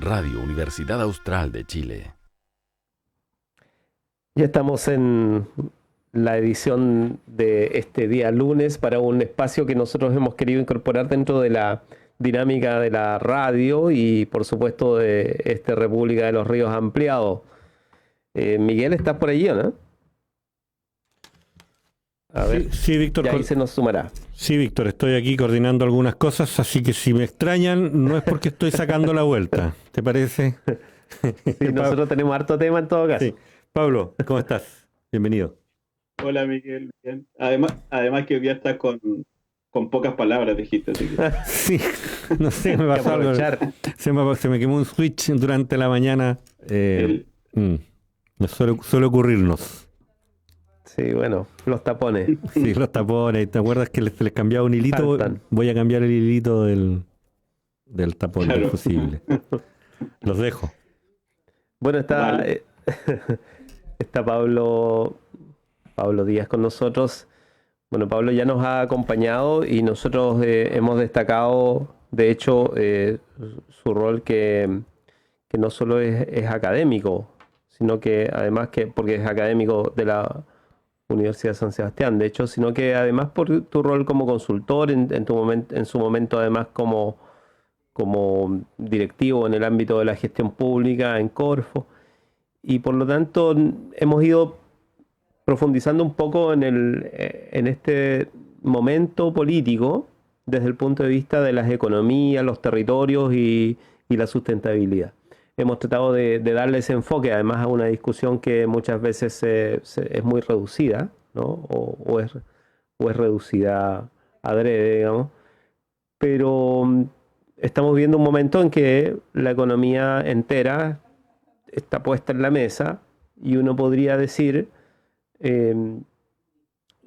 Radio Universidad Austral de Chile. Ya estamos en la edición de este día lunes para un espacio que nosotros hemos querido incorporar dentro de la dinámica de la radio y por supuesto de este República de los Ríos ampliado. Miguel, ¿estás por allí o no? A ver, Sí, Víctor. ya ahí se nos sumará. Sí, Víctor, estoy aquí coordinando algunas cosas, así que si me extrañan, no es porque estoy sacando la vuelta. ¿Te parece? Sí, nosotros tenemos harto tema en todo caso. Sí. Pablo, ¿cómo estás? Bienvenido. Hola Miguel, bien. Además que hoy día estás con pocas palabras, dijiste. Así que... Sí, no sé, me Hay que pasó algo. aprovechar. Se me quemó un switch durante la mañana. Me suele ocurrirnos. Sí, bueno, los tapones. Sí, los tapones. ¿Te acuerdas que se les cambiaba un hilito? Faltan. Voy a cambiar el hilito del tapón del Claro. fusible. Los dejo. Bueno, está, Vale. está Pablo Díaz con nosotros. Bueno, Pablo ya nos ha acompañado y nosotros hemos destacado, de hecho, su rol que no solo es académico, sino que además porque es académico de la Universidad de San Sebastián, de hecho, sino que además por tu rol como consultor en su momento además como directivo en el ámbito de la gestión pública en Corfo, y por lo tanto hemos ido profundizando un poco en este momento político desde el punto de vista de las economías, los territorios y la sustentabilidad. Hemos tratado de darle ese enfoque, además, a una discusión que muchas veces es muy reducida, ¿no? O es reducida adrede, digamos. Pero estamos viendo un momento en que la economía entera está puesta en la mesa y uno podría decir,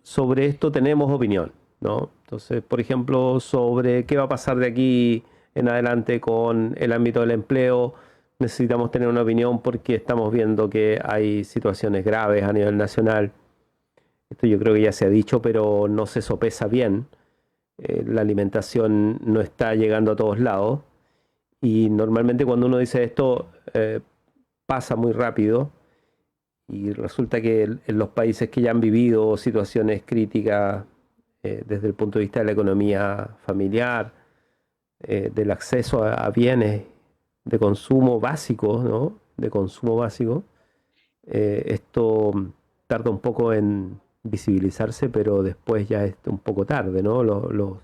sobre esto tenemos opinión, ¿no? Entonces, por ejemplo, sobre qué va a pasar de aquí en adelante con el ámbito del empleo, necesitamos tener una opinión porque estamos viendo que hay situaciones graves a nivel nacional. Esto yo creo que ya se ha dicho, pero no se sopesa bien. La alimentación no está llegando a todos lados y normalmente cuando uno dice esto pasa muy rápido y resulta que en los países que ya han vivido situaciones críticas desde el punto de vista de la economía familiar, del acceso a bienes de consumo básico, ¿no? De consumo básico, esto tarda un poco en visibilizarse, pero después ya es un poco tarde, ¿no? Los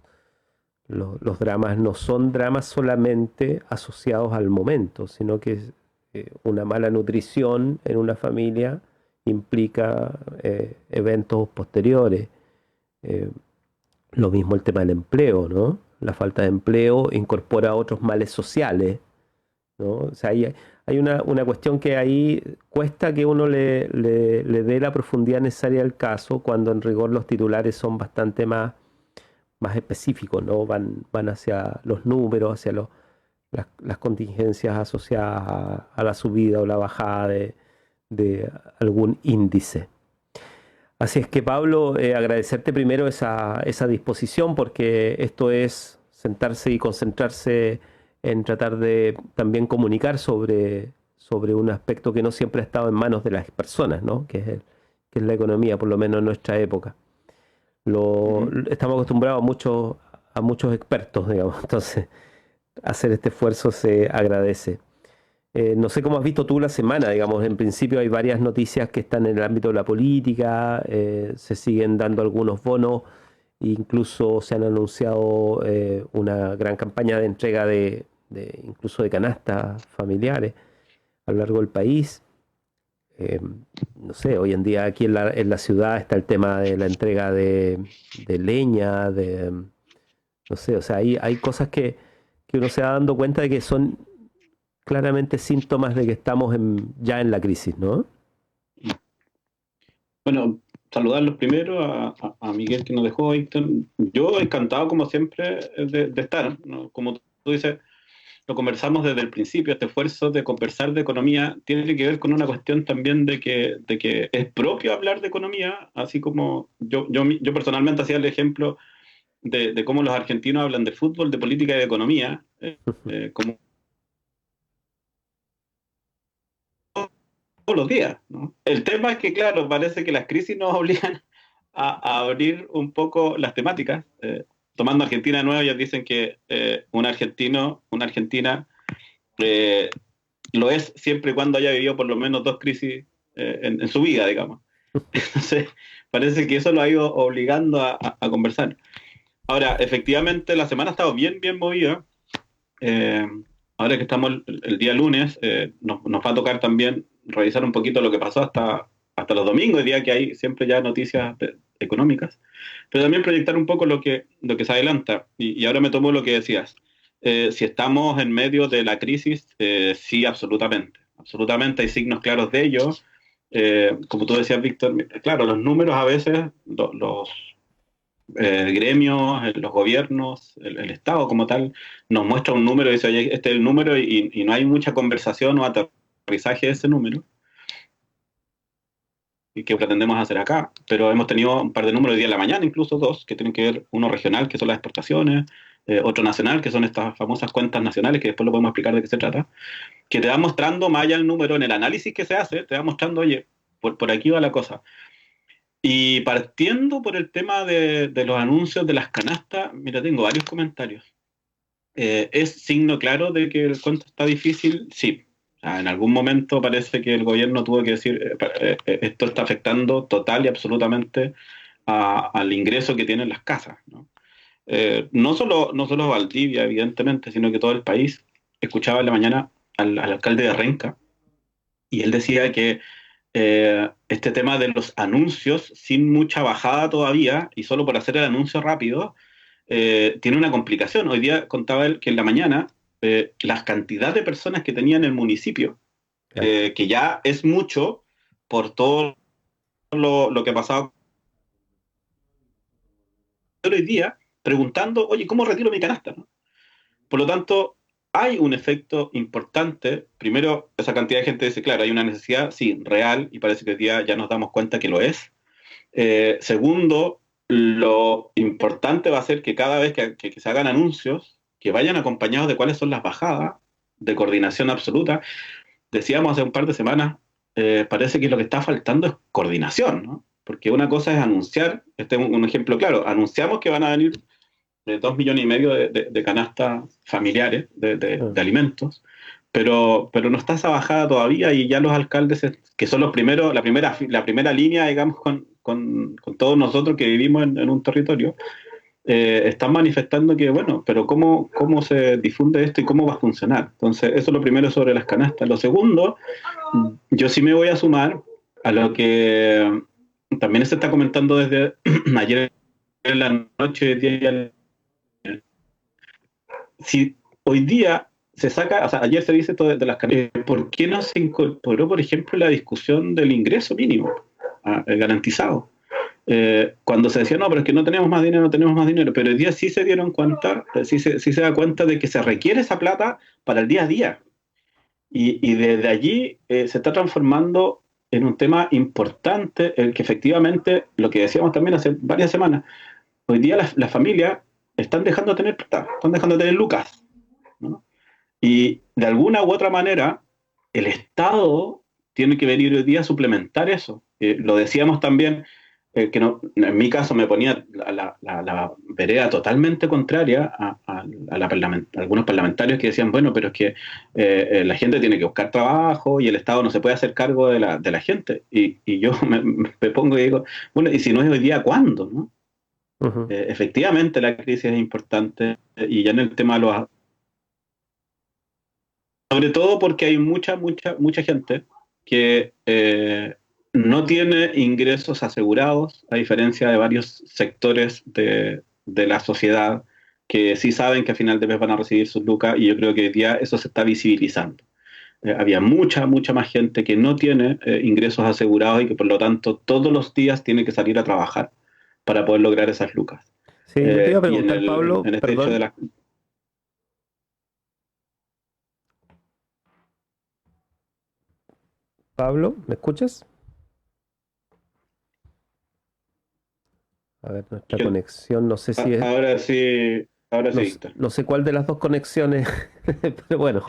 dramas no son dramas solamente asociados al momento, sino que una mala nutrición en una familia implica eventos posteriores. Lo mismo el tema del empleo, ¿no? La falta de empleo incorpora otros males sociales, ¿no? O sea, hay una cuestión que ahí cuesta que uno le dé la profundidad necesaria al caso, cuando en rigor los titulares son bastante más específicos, ¿no? Van hacia los números, hacia las contingencias asociadas a la subida o la bajada de algún índice. Así es que, Pablo, agradecerte primero esa disposición, porque esto es sentarse y concentrarse en tratar de también comunicar sobre un aspecto que no siempre ha estado en manos de las personas, ¿no? Que es la economía, por lo menos en nuestra época. Estamos acostumbrados a muchos expertos, digamos, entonces hacer este esfuerzo se agradece. No sé cómo has visto tú la semana, digamos, en principio hay varias noticias que están en el ámbito de la política, se siguen dando algunos bonos, incluso se han anunciado una gran campaña de entrega incluso de canastas familiares a lo largo del país. No sé, hoy en día aquí en la ciudad está el tema de la entrega de leña, no sé, o sea, hay cosas que uno se va dando cuenta de que son claramente síntomas de que estamos ya en la crisis, ¿no? Bueno, saludarlos primero a Miguel que nos dejó, Víctor. Yo encantado, como siempre, de estar, ¿no? Como tú dices, lo conversamos desde el principio, este esfuerzo de conversar de economía tiene que ver con una cuestión también de que es propio hablar de economía, así como yo personalmente hacía el ejemplo de cómo los argentinos hablan de fútbol, de política y de economía, como los días, ¿no? El tema es que, claro, parece que las crisis nos obligan a abrir un poco las temáticas. Tomando Argentina de nuevo, ellos dicen que un argentino, una argentina, eh, lo es siempre y cuando haya vivido por lo menos 2 crisis en su vida, digamos. Entonces, parece que eso lo ha ido obligando a conversar. Ahora, efectivamente, la semana ha estado bien, bien movida. Eh, Ahora que estamos el día lunes, nos va a tocar también revisar un poquito lo que pasó hasta los domingos, el día que hay siempre ya noticias económicas, pero también proyectar un poco lo que se adelanta. Y ahora me tomo lo que decías. Si estamos en medio de la crisis, sí, absolutamente. Absolutamente hay signos claros de ello. Como tú decías, Víctor, claro, los números a veces, los gremios, los gobiernos, el Estado como tal, nos muestra un número y dice, oye, este es el número y no hay mucha conversación o aterrizaje de ese número y que pretendemos hacer acá, pero hemos tenido un par de números de día en la mañana, incluso 2, que tienen que ver, uno regional, que son las exportaciones, otro nacional, que son estas famosas cuentas nacionales, que después lo podemos explicar de qué se trata, que te va mostrando, más allá del número, en el análisis que se hace, te va mostrando, oye, por aquí va la cosa. Y partiendo por el tema de los anuncios de las canastas, mira, tengo varios comentarios. ¿Es signo claro de que el cuento está difícil? Sí. En algún momento parece que el gobierno tuvo que decir, esto está afectando total y absolutamente al ingreso que tienen las casas, ¿no? No solo Valdivia, evidentemente, sino que todo el país. Escuchaba en la mañana al alcalde de Renca y él decía que este tema de los anuncios, sin mucha bajada todavía, y solo por hacer el anuncio rápido, tiene una complicación. Hoy día contaba él que en la mañana las cantidades de personas que tenía en el municipio, que ya es mucho por todo lo que ha pasado hoy día, preguntando, oye, ¿cómo retiro mi canasta, no? Por lo tanto, hay un efecto importante. Primero, esa cantidad de gente dice, claro, hay una necesidad, sí, real, y parece que hoy día ya nos damos cuenta que lo es. Segundo, lo importante va a ser que cada vez que se hagan anuncios, que vayan acompañados de cuáles son las bajadas, de coordinación absoluta. Decíamos hace un par de semanas, parece que lo que está faltando es coordinación, ¿no? Porque una cosa es anunciar, este es un ejemplo claro, anunciamos que van a venir 2,5 millones de canastas familiares de alimentos, pero no está esa bajada todavía y ya los alcaldes, que son los primeros, la primera línea, digamos, con todos nosotros que vivimos en un territorio, están manifestando que, bueno, pero ¿cómo se difunde esto y cómo va a funcionar? Entonces, eso es lo primero sobre las canastas. Lo segundo, yo sí me voy a sumar a lo que también se está comentando desde ayer en la noche, si hoy día se saca, o sea, ayer se dice todo de las canastas, ¿por qué no se incorporó, por ejemplo, la discusión del ingreso mínimo garantizado? Cuando se decía, no, pero es que no tenemos más dinero, pero hoy día sí se dieron cuenta, sí se da cuenta de que se requiere esa plata para el día a día. Y desde allí se está transformando en un tema importante, el que efectivamente, lo que decíamos también hace varias semanas, hoy día las familias están dejando de tener plata, están dejando de tener lucas, ¿no? Y de alguna u otra manera, el Estado tiene que venir hoy día a suplementar eso. Lo decíamos también, que no, en mi caso me ponía la vereda totalmente contraria a algunos parlamentarios que decían, bueno, pero es que la gente tiene que buscar trabajo y el Estado no se puede hacer cargo de la gente. Y yo me pongo y digo, bueno, y si no es hoy día, ¿cuándo, no? Uh-huh. Efectivamente la crisis es importante y ya en el tema de los... Sobre todo porque hay mucha gente que no tiene ingresos asegurados, a diferencia de varios sectores de la sociedad que sí saben que a final de mes van a recibir sus lucas, y yo creo que hoy día eso se está visibilizando. Había mucha más gente que no tiene ingresos asegurados y que por lo tanto todos los días tiene que salir a trabajar para poder lograr esas lucas. Sí, yo te iba a Y preguntar, Pablo, en este hecho perdón. de la... Pablo, ¿me escuchas? A ver, nuestra conexión, no sé si es, Ahora sí, no, Víctor. no sé cuál de las dos conexiones, pero bueno,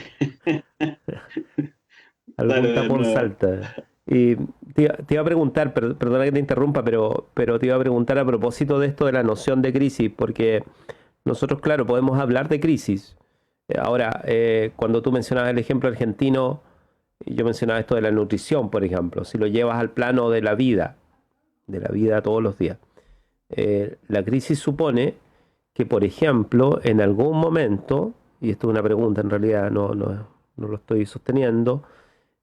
algún Dale, de tapón nuevo. salta. Y te iba a preguntar, perdona que te interrumpa, pero te iba a preguntar a propósito de esto de la noción de crisis, porque nosotros, claro, podemos hablar de crisis. Ahora, cuando tú mencionabas el ejemplo argentino, y yo mencionaba esto de la nutrición, por ejemplo, si lo llevas al plano de la vida todos los días, la crisis supone que, por ejemplo, en algún momento, y esto es una pregunta en realidad, no lo estoy sosteniendo,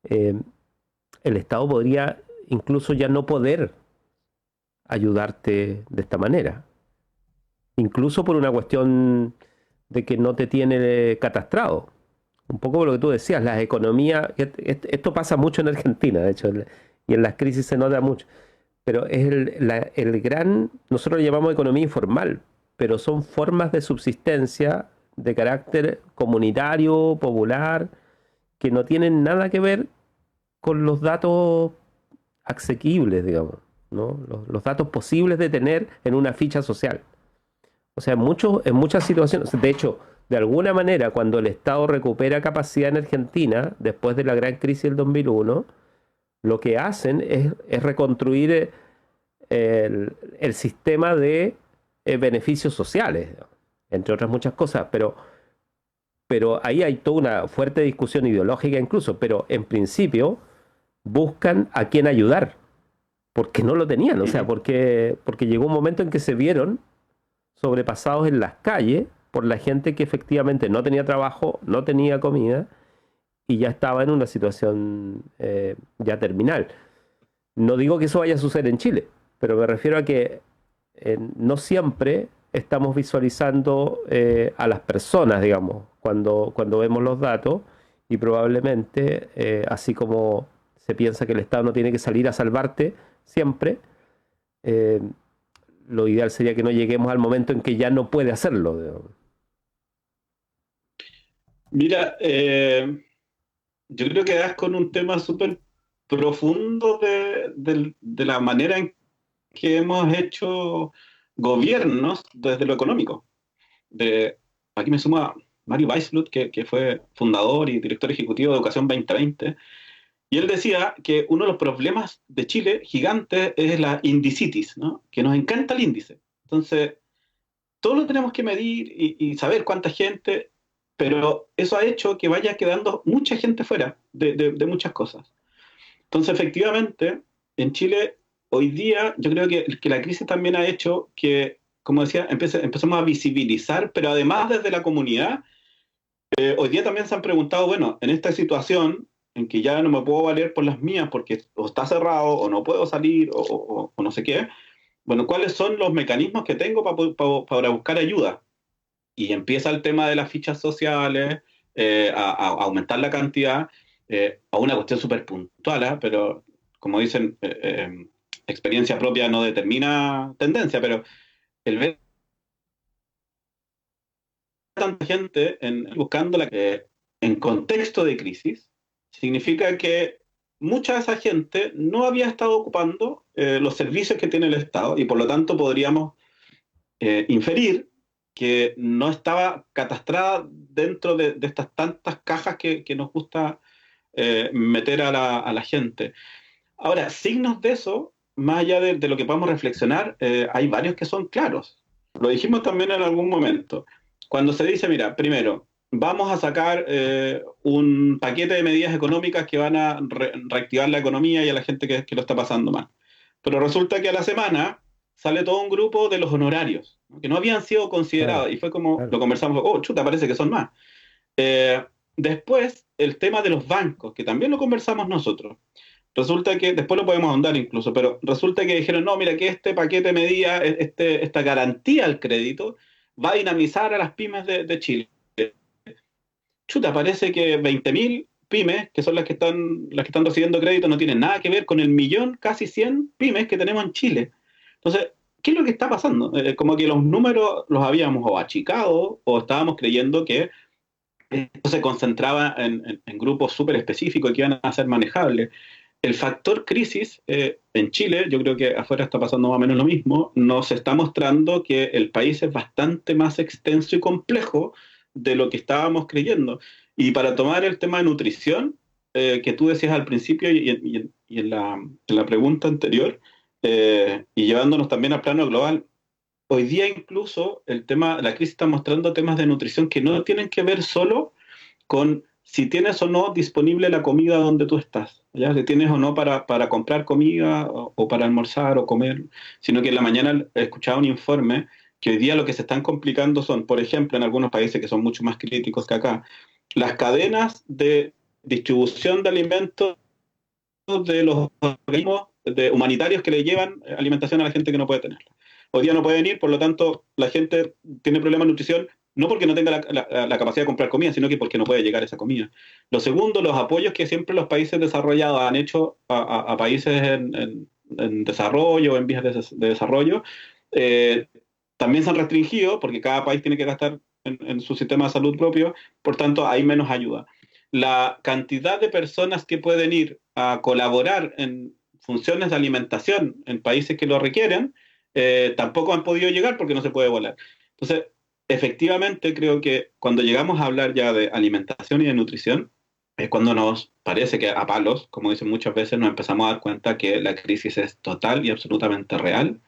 eh, el Estado podría incluso ya no poder ayudarte de esta manera. Incluso por una cuestión de que no te tiene catastrado. Un poco por lo que tú decías, las economías, esto pasa mucho en Argentina, de hecho, y en las crisis se nota mucho, pero es el gran, nosotros lo llamamos economía informal, pero son formas de subsistencia de carácter comunitario, popular, que no tienen nada que ver con los datos asequibles, digamos, ¿no? Los datos posibles de tener en una ficha social. O sea, en muchas situaciones, de hecho, de alguna manera, cuando el Estado recupera capacidad en Argentina, después de la gran crisis del 2001, lo que hacen es reconstruir el sistema de beneficios sociales, entre otras muchas cosas, pero ahí hay toda una fuerte discusión ideológica incluso, pero en principio buscan a quién ayudar, porque no lo tenían, o sea, porque llegó un momento en que se vieron sobrepasados en las calles por la gente que efectivamente no tenía trabajo, no tenía comida y ya estaba en una situación ya terminal. No digo que eso vaya a suceder en Chile, pero me refiero a que no siempre estamos visualizando a las personas, digamos, cuando vemos los datos y probablemente, así como se piensa que el Estado no tiene que salir a salvarte siempre, eh, lo ideal sería que no lleguemos al momento en que ya no puede hacerlo, digamos. Mira, yo creo que das con un tema súper profundo de la manera en que hemos hecho gobiernos desde lo económico. Aquí me suma Mario Weissblut, que fue fundador y director ejecutivo de Educación 2020, y él decía que uno de los problemas de Chile gigante es la indicitis, ¿no? Que nos encanta el índice. Entonces, todo lo tenemos que medir y saber cuánta gente, pero eso ha hecho que vaya quedando mucha gente fuera de muchas cosas. Entonces, efectivamente, en Chile, hoy día, yo creo que la crisis también ha hecho que, como decía, empezamos a visibilizar, pero además desde la comunidad, hoy día también se han preguntado, bueno, en esta situación en que ya no me puedo valer por las mías porque o está cerrado o no puedo salir o no sé qué, bueno, ¿cuáles son los mecanismos que tengo para buscar ayuda? Y empieza el tema de las fichas sociales, a aumentar la cantidad, a una cuestión súper puntual, ¿eh? Pero como dicen, experiencia propia no determina tendencia, pero el ver tanta gente buscando en contexto de crisis significa que mucha de esa gente no había estado ocupando los servicios que tiene el Estado y por lo tanto podríamos inferir que no estaba catastrada dentro de estas tantas cajas que nos gusta meter a la gente. Ahora, signos de eso, más allá de lo que podemos reflexionar, hay varios que son claros. Lo dijimos también en algún momento. Cuando se dice, mira, primero, vamos a sacar un paquete de medidas económicas que van a reactivar la economía y a la gente que lo está pasando mal. Pero resulta que a la semana sale todo un grupo de los honorarios, ¿no? Que no habían sido considerados. Claro, Y fue como, claro. lo conversamos, oh, chuta, parece que son más. Después, el tema de los bancos, que también lo conversamos nosotros. Resulta que, después lo podemos ahondar incluso, pero resulta que dijeron, no, mira, que este paquete de medidas, esta garantía al crédito, va a dinamizar a las pymes de Chile. Chuta, parece que 20.000 pymes, que son las que están recibiendo crédito, no tienen nada que ver con el millón, casi 100 pymes que tenemos en Chile. Entonces, ¿qué es lo que está pasando? Como que los números los habíamos o achicado o estábamos creyendo que esto se concentraba en grupos súper específicos que iban a ser manejables. El factor crisis en Chile, yo creo que afuera está pasando más o menos lo mismo, nos está mostrando que el país es bastante más extenso y complejo de lo que estábamos creyendo. Y para tomar el tema de nutrición, que tú decías al principio y en la pregunta anterior, y llevándonos también al plano global, hoy día incluso la crisis está mostrando temas de nutrición que no tienen que ver solo con si tienes o no disponible la comida donde tú estás, ¿ya? Si tienes o no para comprar comida o para almorzar o comer, sino que en la mañana he escuchado un informe que hoy día lo que se están complicando son, por ejemplo, en algunos países que son mucho más críticos que acá, las cadenas de distribución de alimentos de los organismos humanitarios que le llevan alimentación a la gente que no puede tenerla. Hoy día no pueden ir, por lo tanto, la gente tiene problemas de nutrición, no porque no tenga la capacidad de comprar comida, sino que porque no puede llegar esa comida. Lo segundo, los apoyos que siempre los países desarrollados han hecho a países en desarrollo o en vías de desarrollo, eh, también se han restringido, porque cada país tiene que gastar en su sistema de salud propio, por tanto, hay menos ayuda. La cantidad de personas que pueden ir a colaborar en funciones de alimentación en países que lo requieren, tampoco han podido llegar porque no se puede volar. Entonces, efectivamente, creo que cuando llegamos a hablar ya de alimentación y de nutrición, es cuando nos parece que a palos, como dicen muchas veces, nos empezamos a dar cuenta que la crisis es total y absolutamente real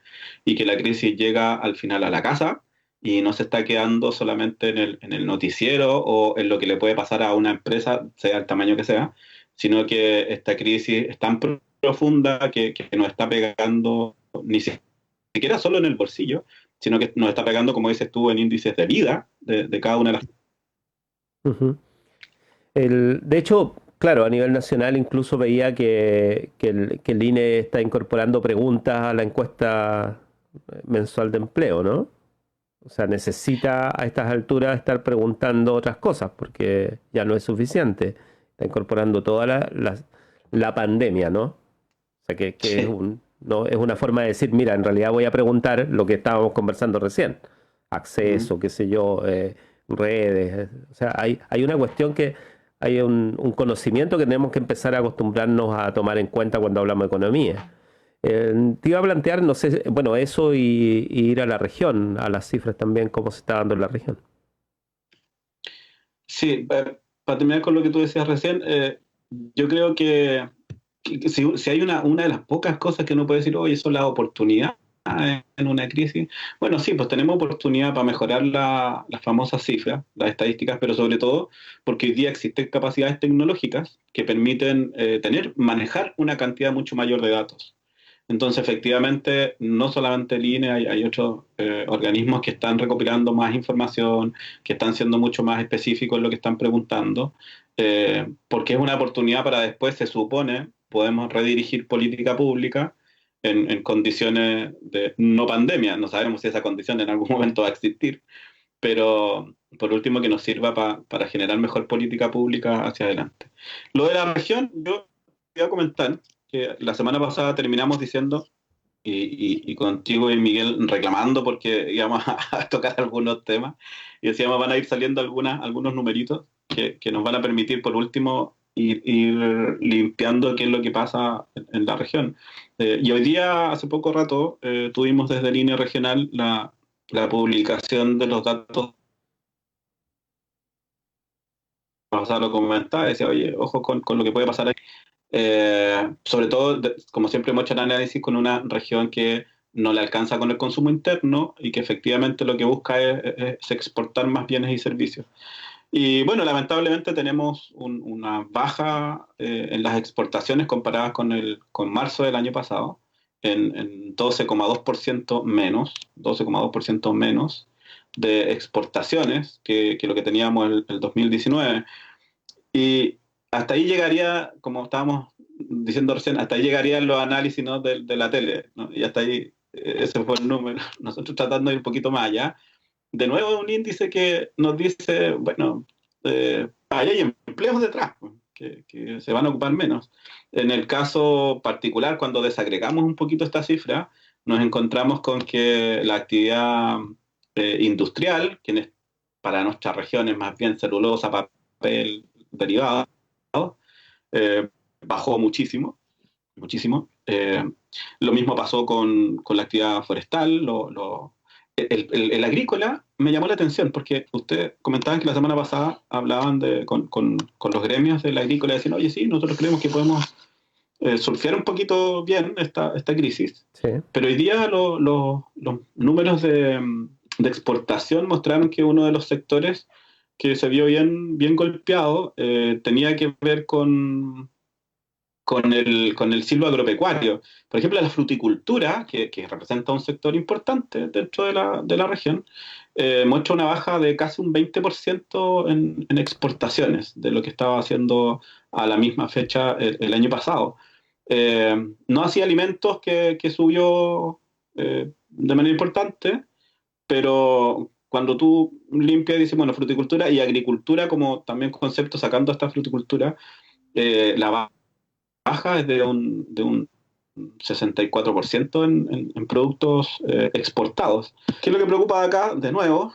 y que la crisis llega al final a la casa y no se está quedando solamente en el noticiero o en lo que le puede pasar a una empresa, sea el tamaño que sea, sino que esta crisis es tan profunda que nos está pegando ni siquiera solo en el bolsillo, sino que nos está pegando, como dices tú, en índices de vida de cada una de las... Ujú. De hecho, claro, a nivel nacional incluso veía que el INE está incorporando preguntas a la encuesta mensual de empleo, ¿no? O sea, necesita a estas alturas estar preguntando otras cosas porque ya no es suficiente. Está incorporando toda la pandemia, ¿no? O sea, que es Sí, no, es una forma de decir, mira, en realidad voy a preguntar lo que estábamos conversando recién. mm, Acceso, qué sé yo, redes. O sea, hay una cuestión que hay un conocimiento que tenemos que empezar a acostumbrarnos a tomar en cuenta cuando hablamos de economía. Te iba a plantear, no sé, bueno, eso y ir a la región, a las cifras también, cómo se está dando en la región. sí, para terminar con lo que tú decías recién, yo creo que si hay una de las pocas cosas que uno puede decir, oye, eso es la oportunidad en una crisis. Bueno, sí, pues tenemos oportunidad para mejorar las famosas cifras, las estadísticas, pero sobre todo porque hoy día existen capacidades tecnológicas que permiten manejar una cantidad mucho mayor de datos. Entonces, efectivamente, no solamente el INE, hay otros organismos que están recopilando más información, que están siendo mucho más específicos en lo que están preguntando, porque es una oportunidad para después, se supone, podemos redirigir política pública en condiciones de no pandemia. No sabemos si esa condición en algún momento va a existir, pero por último que nos sirva para generar mejor política pública hacia adelante. Lo de la región, yo voy a comentar que la semana pasada terminamos diciendo, y contigo y Miguel reclamando porque íbamos a tocar algunos temas, y decíamos van a ir saliendo algunos numeritos que nos van a permitir por último ir limpiando qué es lo que pasa en la región. Y hoy día, hace poco rato, tuvimos desde línea regional la publicación de los datos. O sea, lo comentaba, decía, oye, ojo con lo que puede pasar aquí. Sobre todo, como siempre hemos hecho el análisis con una región que no le alcanza con el consumo interno y que efectivamente lo que busca es exportar más bienes y servicios. Y bueno, lamentablemente tenemos una baja en las exportaciones comparadas con marzo del año pasado, en 12,2% menos, 12,2% menos de exportaciones que lo que teníamos el 2019. Y hasta ahí llegaría, como estábamos diciendo recién, hasta ahí llegarían los análisis, ¿no? de la tele, ¿no? Y hasta ahí, ese fue el número. Nosotros tratando de ir un poquito más allá. De nuevo, un índice que nos dice, bueno, ahí hay empleos detrás, pues, que se van a ocupar menos. En el caso particular, cuando desagregamos un poquito esta cifra, nos encontramos con que la actividad industrial, para nuestras regiones más bien celulosa, papel, derivados, eh, bajó muchísimo, muchísimo. Lo mismo pasó con la actividad forestal, el agrícola me llamó la atención, porque ustedes comentaban que la semana pasada hablaban con los gremios de la agrícola, y decían, oye, sí, nosotros creemos que podemos surfear un poquito bien esta crisis, Sí. pero hoy día los números de exportación mostraron que uno de los sectores que se vio bien golpeado tenía que ver con el silvo agropecuario. Por ejemplo, la fruticultura, que representa un sector importante dentro de la región, muestra una baja de casi un 20% en exportaciones de lo que estaba haciendo a la misma fecha el año pasado. No hacía alimentos que subió de manera importante, pero cuando tú limpias y dices, bueno, fruticultura y agricultura como también concepto sacando esta fruticultura, la baja es de un 64% en productos exportados. ¿Qué es lo que preocupa acá? De nuevo,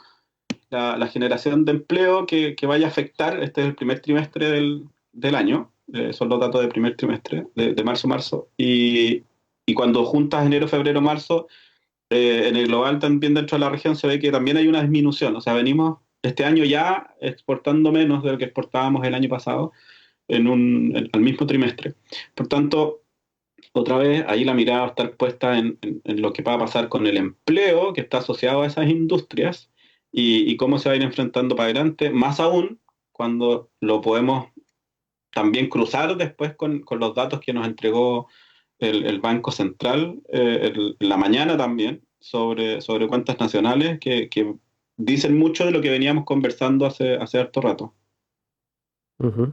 la generación de empleo que vaya a afectar, este es el primer trimestre del año, son los datos del primer trimestre, de marzo, y cuando juntas enero, febrero, marzo, en el global también dentro de la región se ve que también hay una disminución, o sea, venimos este año ya exportando menos de lo que exportábamos el año pasado al mismo trimestre. Por tanto, otra vez ahí la mirada va a estar puesta en lo que va a pasar con el empleo que está asociado a esas industrias y cómo se va a ir enfrentando para adelante, más aún cuando lo podemos también cruzar después con los datos que nos entregó el Banco Central en la mañana también sobre cuentas nacionales que dicen mucho de lo que veníamos conversando hace harto rato. Ujú.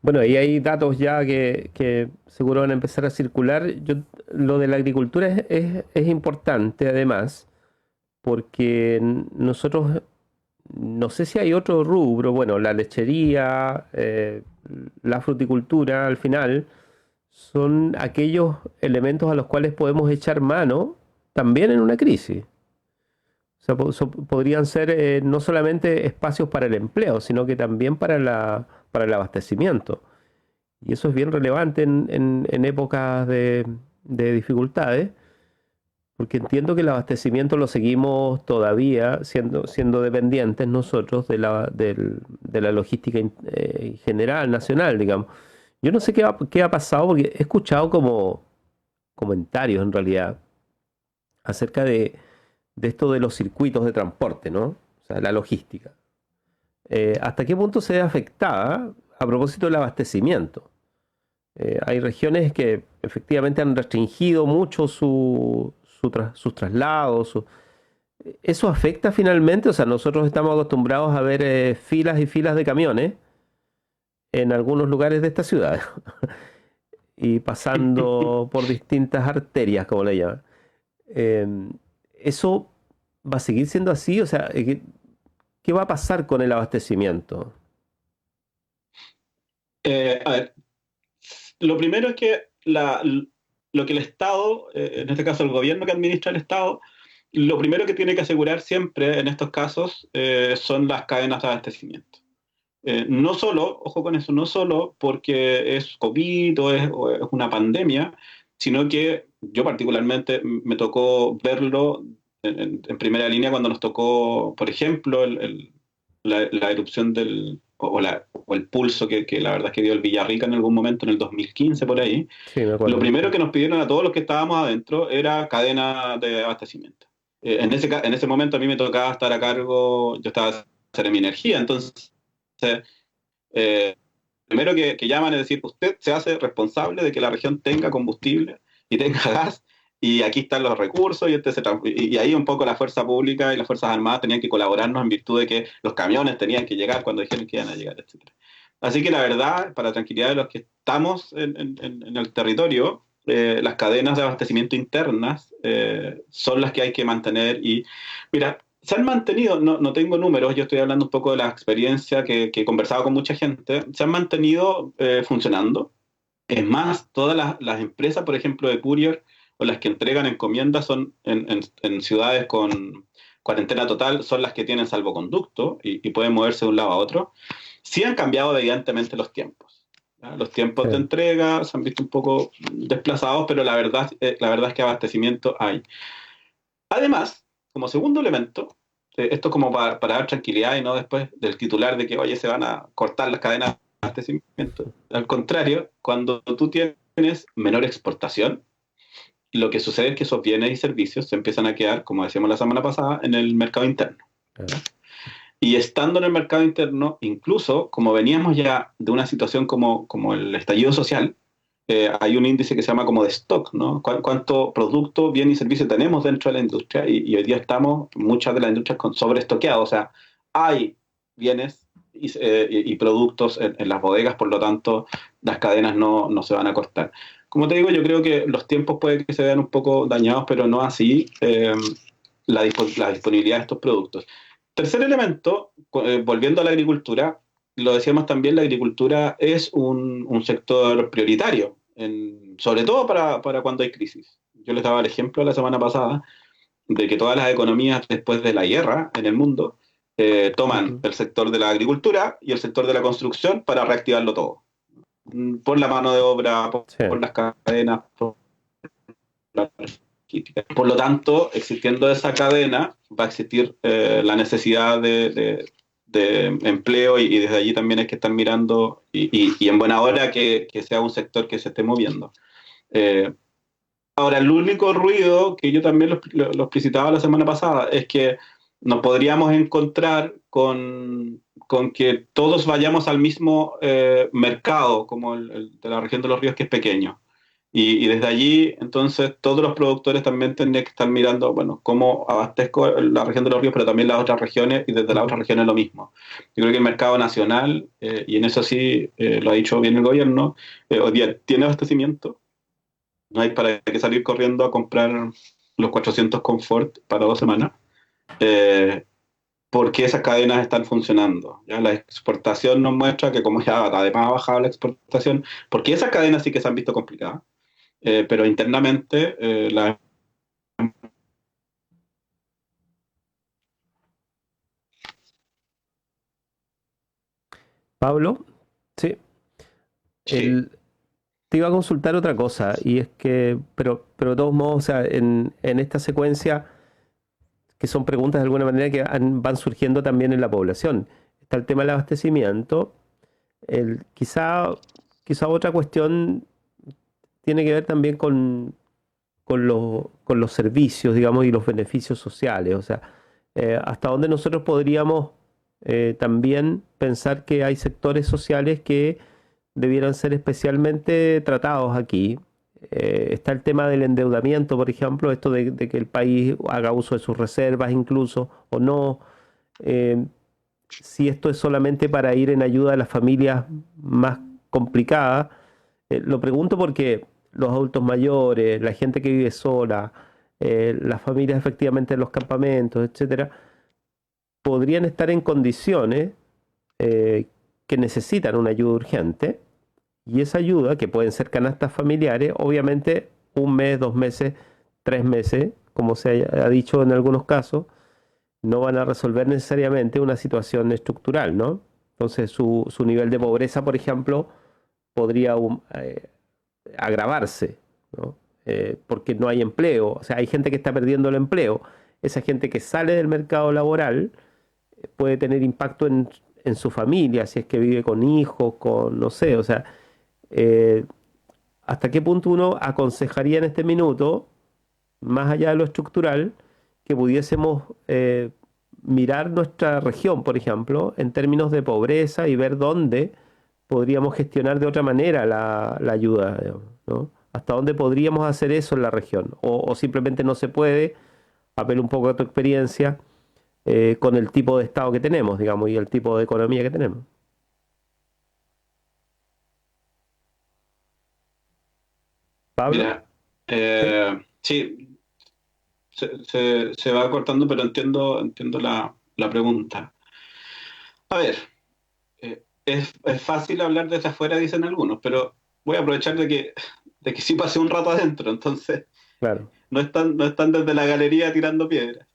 Bueno, ahí hay datos ya que seguro van a empezar a circular. Lo de la agricultura es importante además, porque nosotros, no sé si hay otro rubro, bueno, la lechería, la fruticultura al final, son aquellos elementos a los cuales podemos echar mano también en una crisis. O sea, podrían ser no solamente espacios para el empleo, sino que también para el abastecimiento. Y eso es bien relevante en épocas de dificultades, porque entiendo que el abastecimiento lo seguimos todavía siendo dependientes nosotros de la logística general, nacional, digamos. Yo no sé qué ha pasado, porque he escuchado como comentarios en realidad acerca de esto de los circuitos de transporte, ¿no? O sea, la logística. ¿Hasta qué punto se ve afectada a propósito del abastecimiento? Hay regiones que efectivamente han restringido mucho sus traslados. ¿Eso afecta finalmente? O sea, nosotros estamos acostumbrados a ver filas y filas de camiones en algunos lugares de esta ciudad y pasando por distintas arterias, como le llaman. ¿Eso va a seguir siendo así? O sea, ¿qué va a pasar con el abastecimiento? A ver, lo primero es que lo que el Estado, en este caso el gobierno que administra el Estado, lo primero que tiene que asegurar siempre en estos casos son las cadenas de abastecimiento. No solo, ojo con eso, no solo porque es COVID o es una pandemia, sino que yo particularmente me tocó verlo en primera línea cuando nos tocó, por ejemplo, la erupción o el pulso que la verdad es que dio el Villarrica en algún momento en el 2015 por ahí. Sí, me acuerdo. Lo primero que nos pidieron a todos los que estábamos adentro era cadena de abastecimiento. En ese momento a mí me tocaba estar a cargo, yo estaba en mi energía, entonces primero que llaman es decir, usted se hace responsable de que la región tenga combustible y tenga gas, y aquí están los recursos, y ahí un poco la fuerza pública y las Fuerzas Armadas tenían que colaborarnos en virtud de que los camiones tenían que llegar cuando dijeron que iban a llegar, etc. Así que la verdad, para tranquilidad de los que estamos en el territorio, las cadenas de abastecimiento internas son las que hay que mantener. Y mira, se han mantenido, no tengo números, yo estoy hablando un poco de la experiencia que he conversado con mucha gente, se han mantenido funcionando. Es más, todas las empresas, por ejemplo, de courier o las que entregan encomiendas son en ciudades con cuarentena total, son las que tienen salvoconducto y pueden moverse de un lado a otro. Sí han cambiado evidentemente los tiempos. ¿Ya? Los tiempos de entrega se han visto un poco desplazados, pero la verdad es que abastecimiento hay. Además, como segundo elemento, esto como para dar tranquilidad y no después del titular de que, oye, se van a cortar las cadenas de abastecimiento. Al contrario, cuando tú tienes menor exportación, lo que sucede es que esos bienes y servicios se empiezan a quedar, como decíamos la semana pasada, en el mercado interno. Y estando en el mercado interno, incluso como veníamos ya de una situación como el estallido social, hay un índice que se llama como de stock, ¿no? Cuánto producto, bien y servicio tenemos dentro de la industria y hoy día estamos, muchas de las industrias con sobreestoqueadas, o sea, hay bienes y productos en las bodegas, por lo tanto, las cadenas no se van a cortar. Como te digo, yo creo que los tiempos pueden que se vean un poco dañados, pero no así la disponibilidad de estos productos. Tercer elemento, volviendo a la agricultura, lo decíamos también, la agricultura es un sector prioritario, sobre todo para cuando hay crisis. Yo les daba el ejemplo la semana pasada de que todas las economías después de la guerra en el mundo toman el sector de la agricultura y el sector de la construcción para reactivarlo todo. Por la mano de obra, por las cadenas, por la logística. Por lo tanto, existiendo esa cadena, va a existir la necesidad de empleo y desde allí también hay que estar mirando y en buena hora que sea un sector que se esté moviendo. Ahora, el único ruido que yo también lo explicitaba la semana pasada es que nos podríamos encontrar con que todos vayamos al mismo mercado, como el de la región de los ríos, que es pequeño. Y desde allí, entonces, todos los productores también tendrían que estar mirando, bueno, cómo abastezco la región de los ríos, pero también las otras regiones, y desde las otras regiones lo mismo. Yo creo que el mercado nacional, y en eso sí lo ha dicho bien el gobierno, hoy día tiene abastecimiento. No hay para qué salir corriendo a comprar los 400 Confort para 2 semanas, porque esas cadenas están funcionando. ¿Ya? La exportación nos muestra que como ya además ha bajado la exportación, porque esas cadenas sí que se han visto complicadas, pero internamente la... Pablo, sí. Sí. Te iba a consultar otra cosa, y es que, pero de todos modos, o sea, en esta secuencia, que son preguntas de alguna manera que van surgiendo también en la población. Está el tema del abastecimiento. Quizá otra cuestión tiene que ver también con los servicios, digamos, y los beneficios sociales. O sea, hasta dónde nosotros podríamos también pensar que hay sectores sociales que debieran ser especialmente tratados aquí. Está el tema del endeudamiento, por ejemplo, esto de que el país haga uso de sus reservas incluso o no. Eh, si esto es solamente para ir en ayuda a las familias más complicadas. Lo pregunto porque los adultos mayores, la gente que vive sola, las familias efectivamente en los campamentos, etcétera, podrían estar en condiciones que necesitan una ayuda urgente y esa ayuda, que pueden ser canastas familiares, obviamente 1 mes, 2 meses, 3 meses, como se ha dicho en algunos casos, no van a resolver necesariamente una situación estructural, ¿no? Entonces su nivel de pobreza, por ejemplo, podría agravarse, ¿no? Porque no hay empleo, o sea, hay gente que está perdiendo el empleo. Esa gente que sale del mercado laboral puede tener impacto en su familia, si es que vive con hijos, con, no sé, o sea, eh, ¿hasta qué punto uno aconsejaría en este minuto, más allá de lo estructural, que pudiésemos mirar nuestra región, por ejemplo, en términos de pobreza y ver dónde podríamos gestionar de otra manera la ayuda, digamos, ¿no? ¿Hasta dónde podríamos hacer eso en la región? O simplemente no se puede, apelo un poco a tu experiencia, con el tipo de Estado que tenemos, digamos, y el tipo de economía que tenemos. Pablo, Mira, ¿sí? sí, se va cortando, pero entiendo la pregunta. A ver, es fácil hablar desde afuera, dicen algunos, pero voy a aprovechar de que sí pasé un rato adentro, entonces Claro. no están desde la galería tirando piedras.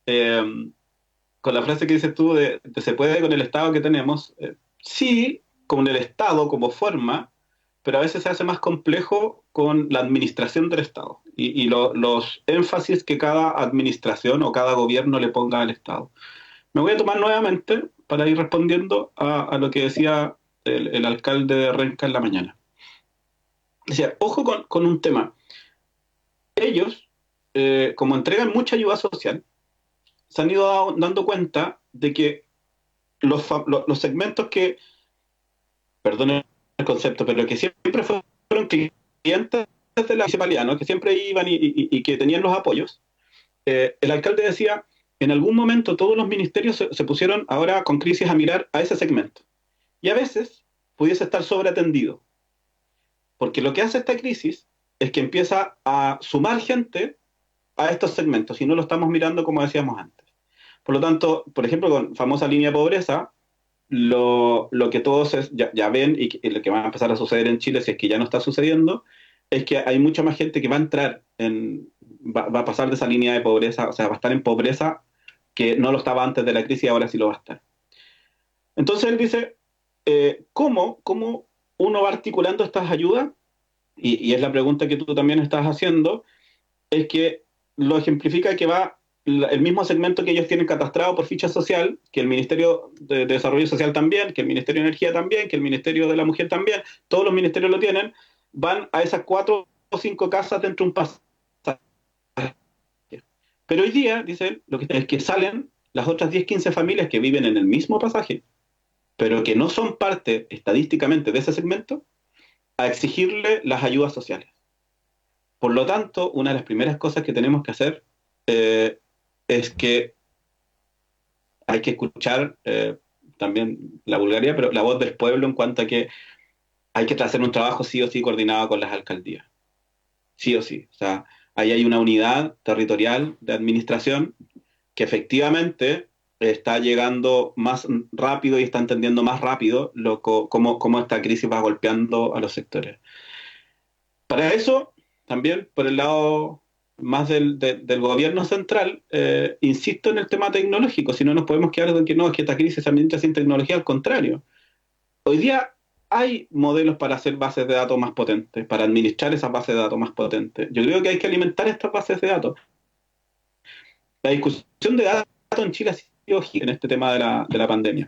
Eh, con la frase que dices tú de se puede con el Estado que tenemos, sí, con el Estado como forma, pero a veces se hace más complejo con la administración del Estado. los énfasis que cada administración o cada gobierno le ponga al Estado. Me voy a tomar nuevamente para ir respondiendo a lo que decía el alcalde de Renca en la mañana. Decía, ojo con un tema. Ellos, como entregan mucha ayuda social, se han ido dando cuenta de que los segmentos que, perdonen el concepto, pero que siempre fueron clientes de la municipalidad, ¿no? Que siempre iban y que tenían los apoyos, el alcalde decía, en algún momento todos los ministerios se pusieron ahora con crisis a mirar a ese segmento. Y a veces pudiese estar sobreatendido. Porque lo que hace esta crisis es que empieza a sumar gente a estos segmentos y no lo estamos mirando como decíamos antes. Por lo tanto, por ejemplo, con famosa línea de pobreza, lo que todos ya ven y lo que va a empezar a suceder en Chile, si es que ya no está sucediendo, es que hay mucha más gente que va a entrar va a pasar de esa línea de pobreza, o sea, va a estar en pobreza que no lo estaba antes de la crisis y ahora sí lo va a estar. Entonces él dice, ¿cómo uno va articulando estas ayudas? Y es la pregunta que tú también estás haciendo, es que lo ejemplifica que va el mismo segmento que ellos tienen catastrado por ficha social, que el Ministerio de Desarrollo Social también, que el Ministerio de Energía también, que el Ministerio de la Mujer también, todos los ministerios lo tienen, van a esas 4 o 5 casas dentro de un pasaje. Pero hoy día, dice él, es que salen las otras 10, 15 familias que viven en el mismo pasaje, pero que no son parte estadísticamente de ese segmento, a exigirle las ayudas sociales. Por lo tanto, una de las primeras cosas que tenemos que hacer es que hay que escuchar también la vulgaridad, pero la voz del pueblo en cuanto a que hay que hacer un trabajo sí o sí coordinado con las alcaldías. Sí o sí. O sea, ahí hay una unidad territorial de administración que efectivamente está llegando más rápido y está entendiendo más rápido cómo esta crisis va golpeando a los sectores. Para eso, también por el lado más del gobierno central, insisto en el tema tecnológico, si no nos podemos quedar en que no, es que esta crisis se administra sin tecnología, al contrario. Hoy día hay modelos para hacer bases de datos más potentes, para administrar esas bases de datos más potentes. Yo creo que hay que alimentar estas bases de datos. La discusión de datos en Chile ha sido en este tema de la pandemia.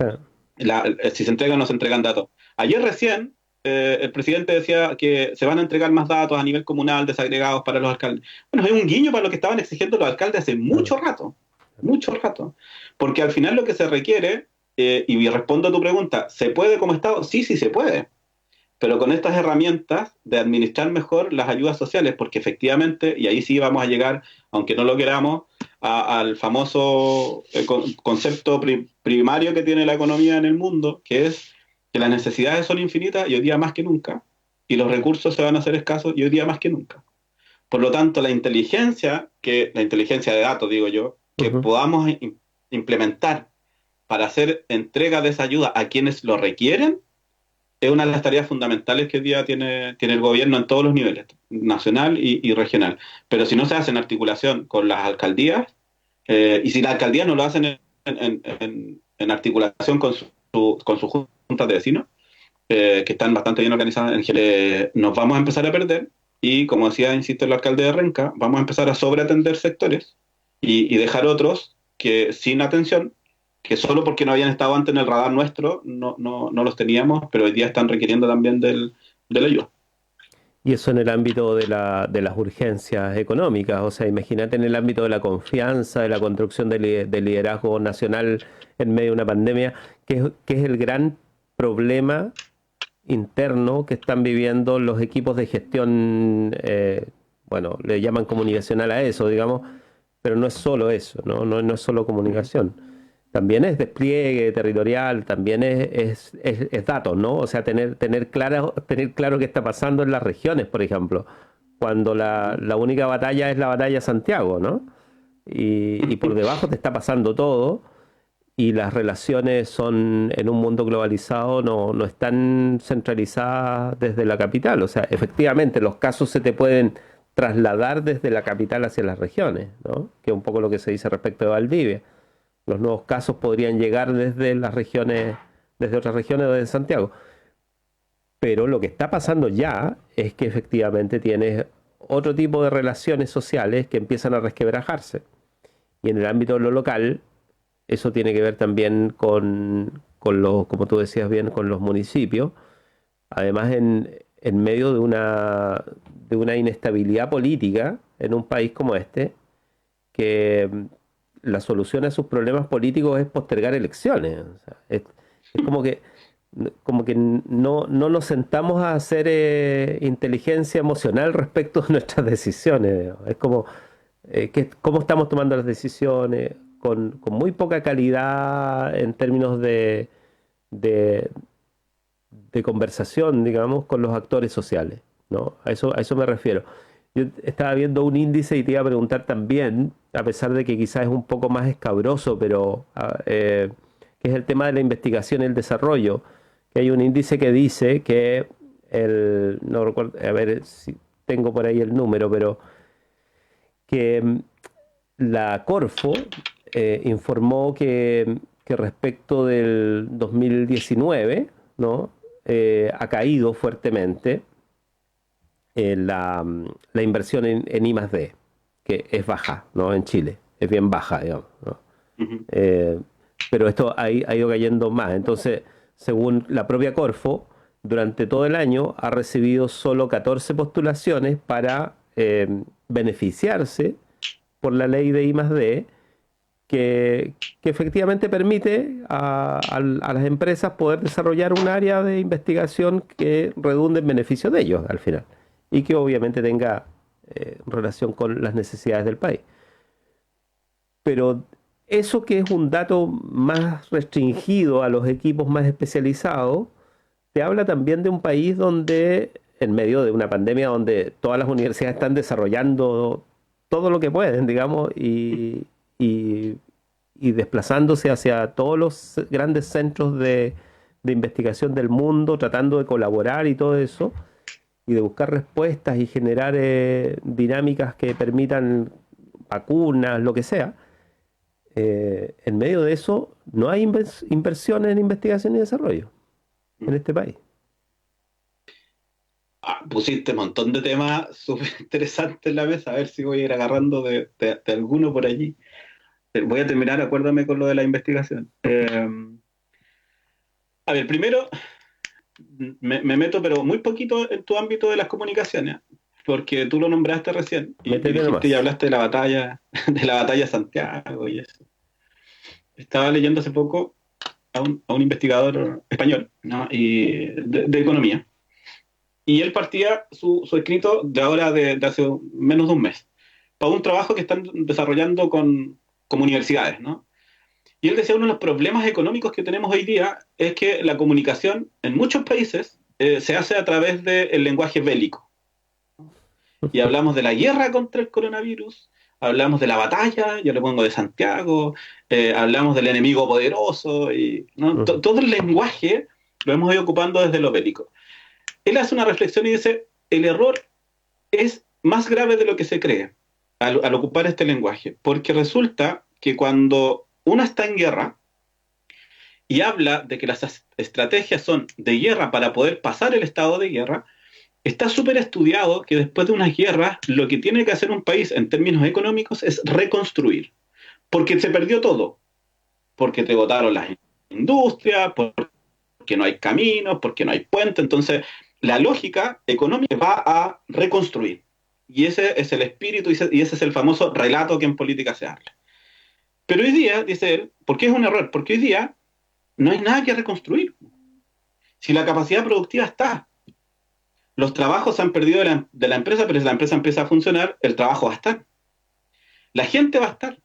Si se entregan o no se entregan datos. Ayer recién el presidente decía que se van a entregar más datos a nivel comunal desagregados para los alcaldes. Bueno, es un guiño para lo que estaban exigiendo los alcaldes hace mucho rato. Porque al final lo que se requiere, y respondo a tu pregunta, ¿se puede como Estado? Sí se puede. Pero con estas herramientas de administrar mejor las ayudas sociales, porque efectivamente, y ahí sí vamos a llegar, aunque no lo queramos, al famoso concepto primario que tiene la economía en el mundo, que es que las necesidades son infinitas y hoy día más que nunca, y los recursos se van a hacer escasos y hoy día más que nunca. Por lo tanto, la inteligencia de datos, digo yo, que podamos implementar para hacer entrega de esa ayuda a quienes lo requieren, es una de las tareas fundamentales que hoy día tiene el gobierno en todos los niveles, nacional y regional. Pero si no se hace en articulación con las alcaldías, y si las alcaldías no lo hacen en articulación con sus juntas de vecinos, que están bastante bien organizadas, nos vamos a empezar a perder y, como decía, insisto, el alcalde de Renca, vamos a empezar a sobreatender sectores y dejar otros que sin atención, que solo porque no habían estado antes en el radar nuestro, no los teníamos, pero hoy día están requiriendo también de la ayuda. Y eso en el ámbito de las urgencias económicas, o sea, imagínate en el ámbito de la confianza, de la construcción de liderazgo nacional en medio de una pandemia, que es el gran problema interno que están viviendo los equipos de gestión, bueno, le llaman comunicacional a eso, digamos, pero no es solo eso, no es solo comunicación. También es despliegue territorial, también es datos, ¿no? O sea, tener claro qué está pasando en las regiones, por ejemplo, cuando la única batalla es la batalla de Santiago, ¿no? Y por debajo te está pasando todo, y las relaciones son, en un mundo globalizado, no están centralizadas desde la capital. O sea, efectivamente, los casos se te pueden trasladar desde la capital hacia las regiones, ¿no? Que es un poco lo que se dice respecto de Valdivia. Los nuevos casos podrían llegar desde las regiones, desde otras regiones o desde Santiago. Pero lo que está pasando ya es que efectivamente tienes otro tipo de relaciones sociales que empiezan a resquebrajarse. Y en el ámbito de lo local, eso tiene que ver también con los, como tú decías bien, con los municipios. Además, en medio de una inestabilidad política en un país como este, que la solución a sus problemas políticos es postergar elecciones. O sea, es como que no nos sentamos a hacer inteligencia emocional respecto a nuestras decisiones. Es como cómo estamos tomando las decisiones con muy poca calidad en términos de, de conversación, digamos, con los actores sociales, ¿no? A eso me refiero. Yo estaba viendo un índice y te iba a preguntar también, a pesar de que quizás es un poco más escabroso, pero que es el tema de la investigación y el desarrollo, que hay un índice que dice que no recuerdo, a ver si tengo por ahí el número, pero que la Corfo informó que respecto del 2019, ¿no? Ha caído fuertemente la inversión en I+D, que es baja, ¿no? En Chile, es bien baja, digamos, ¿no? Ujú. Pero esto ha ido cayendo más. Entonces, según la propia Corfo, durante todo el año ha recibido solo 14 postulaciones para beneficiarse por la ley de I+D, que efectivamente permite a las empresas poder desarrollar un área de investigación que redunde en beneficio de ellos al final y que obviamente tenga relación con las necesidades del país. Pero eso, que es un dato más restringido a los equipos más especializados, te habla también de un país donde, en medio de una pandemia donde todas las universidades están desarrollando todo lo que pueden, digamos, y desplazándose hacia todos los grandes centros de investigación del mundo, tratando de colaborar y todo eso, y de buscar respuestas y generar dinámicas que permitan vacunas, lo que sea. En medio de eso no hay inversiones en investigación y desarrollo en este país. Pusiste un montón de temas súper interesantes en la mesa, a ver si voy a ir agarrando de alguno por allí. Voy a terminar, acuérdame con lo de la investigación. A ver, primero me meto, pero muy poquito en tu ámbito de las comunicaciones, porque tú lo nombraste recién y Métete dijiste nomás. y hablaste de la batalla, de la batalla de Santiago y eso. Estaba leyendo hace poco a un investigador español, ¿no? Y de economía. Y él partía su escrito de ahora de hace menos de un mes, para un trabajo que están desarrollando con universidades, ¿no? Y él decía, uno de los problemas económicos que tenemos hoy día es que la comunicación en muchos países se hace a través del lenguaje bélico. Y hablamos de la guerra contra el coronavirus, hablamos de la batalla, yo le pongo de Santiago, hablamos del enemigo poderoso, y ¿no? Todo el lenguaje lo hemos ido ocupando desde lo bélico. Él hace una reflexión y dice, el error es más grave de lo que se cree al ocupar este lenguaje, porque resulta que cuando uno está en guerra y habla de que las estrategias son de guerra para poder pasar el estado de guerra, está súper estudiado que después de unas guerras lo que tiene que hacer un país en términos económicos es reconstruir, porque se perdió todo, porque te botaron las industrias, porque no hay caminos, porque no hay puentes. Entonces la lógica económica va a reconstruir, y ese es el espíritu y ese es el famoso relato que en política se habla. Pero hoy día, dice él, ¿por qué es un error? Porque hoy día no hay nada que reconstruir. Si la capacidad productiva está, los trabajos se han perdido de la empresa, pero si la empresa empieza a funcionar, el trabajo va a estar. La gente va a estar.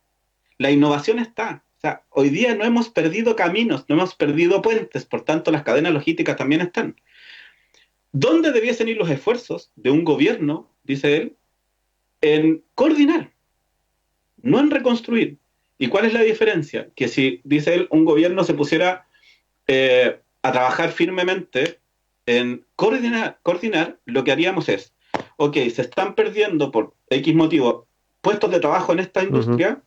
La innovación está. O sea, hoy día no hemos perdido caminos, no hemos perdido puentes, por tanto las cadenas logísticas también están. ¿Dónde debiesen ir los esfuerzos de un gobierno, dice él, en coordinar, no en reconstruir? ¿Y cuál es la diferencia? Que si, dice él, un gobierno se pusiera a trabajar firmemente en coordinar, lo que haríamos es, ok, se están perdiendo por X motivo puestos de trabajo en esta industria,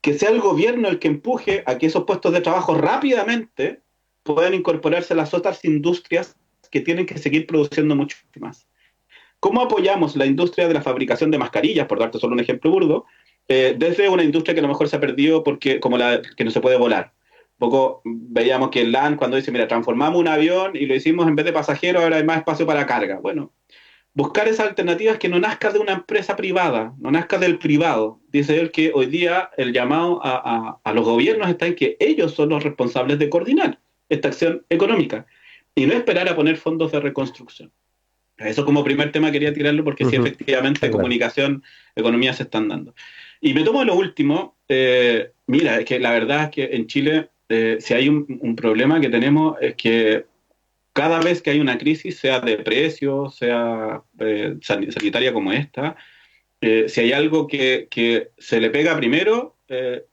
que sea el gobierno el que empuje a que esos puestos de trabajo rápidamente puedan incorporarse a las otras industrias que tienen que seguir produciendo mucho más. ¿cómo apoyamos la industria de la fabricación de mascarillas, por darte solo un ejemplo burdo, desde una industria que a lo mejor se ha perdido porque como la que no se puede volar? Un poco veíamos que el LAN cuando dice, mira, transformamos un avión y lo hicimos en vez de pasajeros, ahora hay más espacio para carga. Bueno, buscar esas alternativas que no nazca de una empresa privada, no nazca del privado. Dice él que hoy día el llamado a los gobiernos está en que ellos son los responsables de coordinar esta acción económica y no esperar a poner fondos de reconstrucción. Eso como primer tema quería tirarlo porque sí, efectivamente, Claro. comunicación, economía se están dando. Y me tomo lo último, mira, es que la verdad es que en Chile, si hay un problema que tenemos es que cada vez que hay una crisis, sea de precios, sea sanitaria como esta, si hay algo que se le pega primero,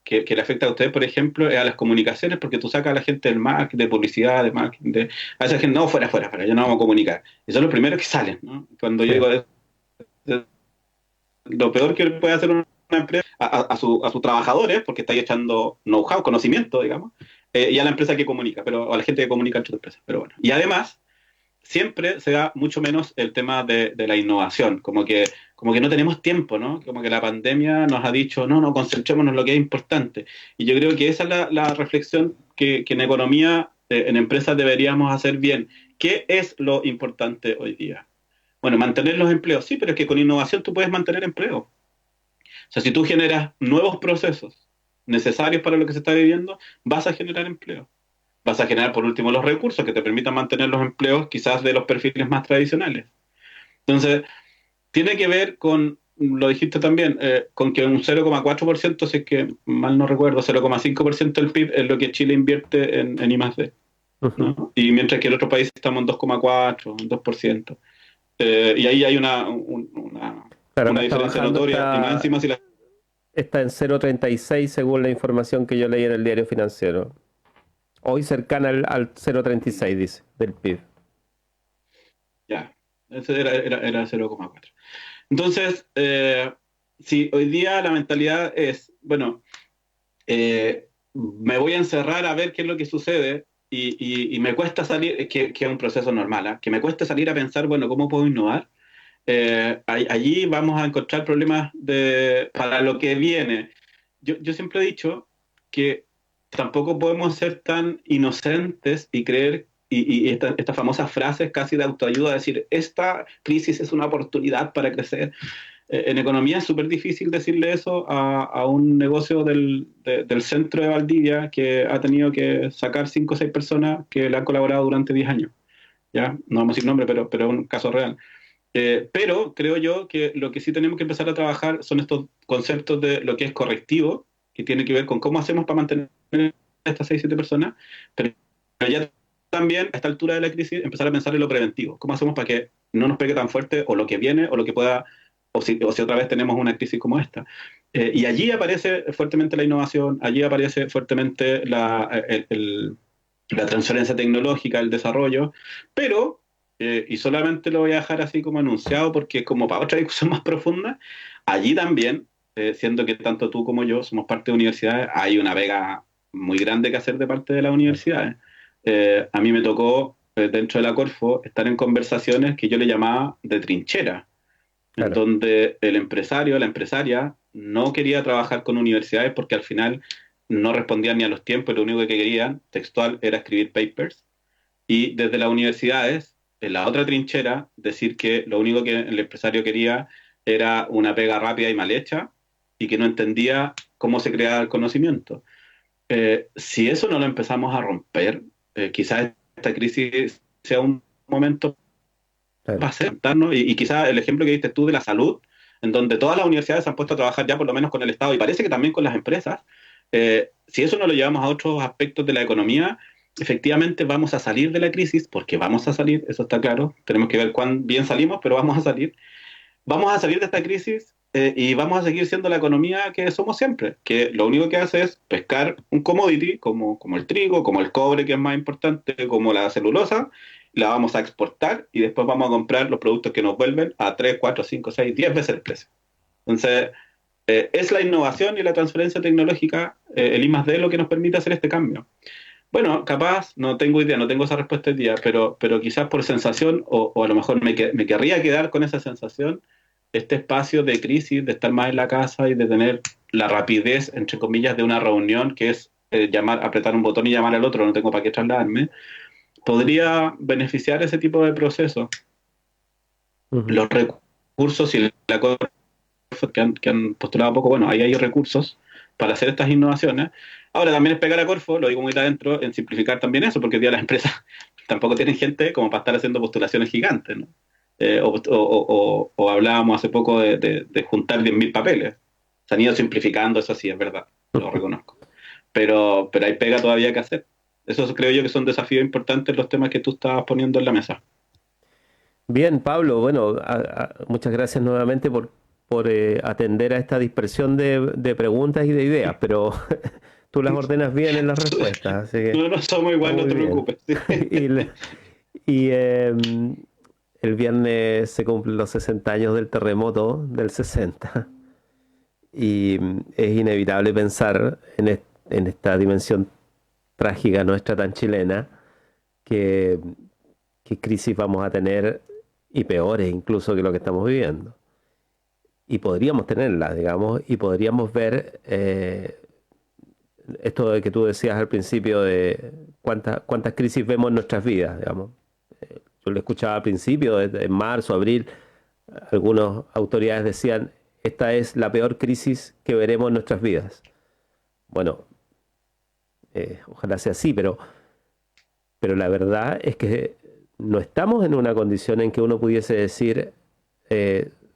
que le afecta a ustedes, por ejemplo, es a las comunicaciones, porque tú sacas a la gente del marketing, de publicidad, de marketing, a esa gente, no, fuera, ya no vamos a comunicar. Y son los primeros que salen, ¿no? Cuando yo digo, lo peor que puede hacer una empresa a sus trabajadores, porque está ahí echando know-how, conocimiento, digamos, y a la empresa que comunica, pero a la gente que comunica entre empresas. Pero bueno, y además, siempre se da mucho menos el tema de la innovación, como que no tenemos tiempo, ¿no? Como que la pandemia nos ha dicho, no, concentrémonos en lo que es importante. Y yo creo que esa es la reflexión que en economía, en empresas deberíamos hacer bien. ¿Qué es lo importante hoy día? Bueno, mantener los empleos, sí, pero es que con innovación tú puedes mantener empleo. O sea, si tú generas nuevos procesos necesarios para lo que se está viviendo, vas a generar empleo. Vas a generar, por último, los recursos que te permitan mantener los empleos quizás de los perfiles más tradicionales. Entonces, tiene que ver con, lo dijiste también, con que un 0,4%, si es que mal no recuerdo, 0,5% del PIB es lo que Chile invierte en I+D, ¿no? Y mientras que en otros países estamos en 2,4, en 2%. Y ahí hay una Claro, acá está diferencia bajando, notoria. Y más encima si la... está en 0,36 según la información que yo leí en el diario financiero. Hoy cercana al 0,36, dice, del PIB. Ya, ese era 0,4. Entonces, si hoy día la mentalidad es, bueno, me voy a encerrar a ver qué es lo que sucede y me cuesta salir, que es un proceso normal, ¿eh? Que me cuesta salir a pensar, bueno, ¿cómo puedo innovar? Allí vamos a encontrar problemas para lo que viene. Yo siempre he dicho que tampoco podemos ser tan inocentes y creer, y estas famosas frases casi de autoayuda, decir, esta crisis es una oportunidad para crecer. En economía es súper difícil decirle eso a un negocio del centro de Valdivia que ha tenido que sacar 5 o 6 personas que le han colaborado durante 10 años. ¿Ya? No vamos a decir nombre, pero es un caso real. Pero creo yo que lo que sí tenemos que empezar a trabajar son estos conceptos de lo que es correctivo, que tiene que ver con cómo hacemos para mantener a estas 6 7 personas, pero ya también a esta altura de la crisis empezar a pensar en lo preventivo. ¿Cómo hacemos para que no nos pegue tan fuerte o lo que viene o lo que pueda, o si otra vez tenemos una crisis como esta? Y allí aparece fuertemente la innovación, allí aparece fuertemente la transferencia tecnológica, el desarrollo, pero y solamente lo voy a dejar así como anunciado porque como para otra discusión más profunda, allí también, siendo que tanto tú como yo somos parte de universidades, hay una pega muy grande que hacer de parte de las universidades. A mí me tocó, dentro de la Corfo, estar en conversaciones que yo le llamaba de trinchera, Claro. donde el empresario, la empresaria, no quería trabajar con universidades porque al final no respondían ni a los tiempos, lo único que querían, textual, era escribir papers, y desde las universidades, en la otra trinchera, decir que lo único que el empresario quería era una pega rápida y mal hecha, y que no entendía cómo se creaba el conocimiento. Si eso no lo empezamos a romper, quizás esta crisis sea un momento Claro. para sentarnos, y quizás el ejemplo que diste tú de la salud, en donde todas las universidades se han puesto a trabajar ya por lo menos con el Estado, y parece que también con las empresas, si eso no lo llevamos a otros aspectos de la economía, efectivamente vamos a salir de la crisis, porque vamos a salir, eso está claro, tenemos que ver cuán bien salimos, pero vamos a salir de esta crisis y vamos a seguir siendo la economía que somos siempre, que lo único que hace es pescar un commodity como el trigo, como el cobre, que es más importante, como la celulosa, la vamos a exportar y después vamos a comprar los productos que nos vuelven a 3, 4, 5, 6, 10 veces el precio. Entonces, es la innovación y la transferencia tecnológica, el I+D, lo que nos permite hacer este cambio. Bueno, capaz, no tengo idea, no tengo esa respuesta hoy día, pero quizás por sensación, o a lo mejor me querría quedar con esa sensación, este espacio de crisis, de estar más en la casa y de tener la rapidez, entre comillas, de una reunión, que es llamar, apretar un botón y llamar al otro, no tengo para qué trasladarme, podría beneficiar ese tipo de procesos. Ujú. Los recursos y la cosa que han postulado poco, bueno, ahí hay recursos para hacer estas innovaciones. Ahora también es pegar a Corfo, lo digo muy adentro, en simplificar también eso, porque hoy día las empresas tampoco tienen gente como para estar haciendo postulaciones gigantes, ¿no? O hablábamos hace poco de juntar 10.000 papeles. Se han ido simplificando, eso sí, es verdad, lo reconozco. Pero hay pega todavía que hacer. Eso creo yo que son desafíos importantes los temas que tú estabas poniendo en la mesa. Bien, Pablo, bueno, muchas gracias nuevamente por atender a esta dispersión de preguntas y de ideas, pero tú las ordenas bien en las respuestas, así que No, no somos está igual, no muy te bien. preocupes. Y, y, el viernes se cumplen los 60 años del terremoto del 60 y es inevitable pensar en esta dimensión trágica nuestra tan chilena, que, qué crisis vamos a tener y peores incluso que lo que estamos viviendo. Y podríamos tenerlas, digamos, y podríamos ver esto de que tú decías al principio de cuántas crisis vemos en nuestras vidas, digamos. Yo lo escuchaba al principio, en marzo, abril, algunas autoridades decían, esta es la peor crisis que veremos en nuestras vidas. Bueno, ojalá sea así, pero la verdad es que no estamos en una condición en que uno pudiese decir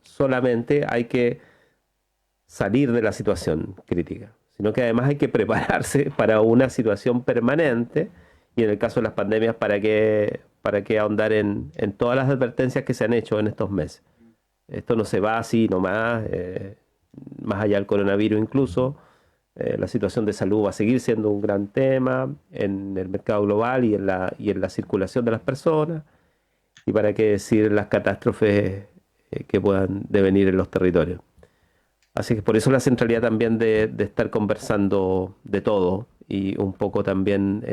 solamente hay que salir de la situación crítica, sino que además hay que prepararse para una situación permanente y en el caso de las pandemias, ¿para qué ahondar en todas las advertencias que se han hecho en estos meses? Esto no se va así nomás, más allá del coronavirus incluso. La situación de salud va a seguir siendo un gran tema en el mercado global y en la circulación de las personas. Y para qué decir las catástrofes que puedan devenir en los territorios. Así que por eso la centralidad también de estar conversando de todo y un poco también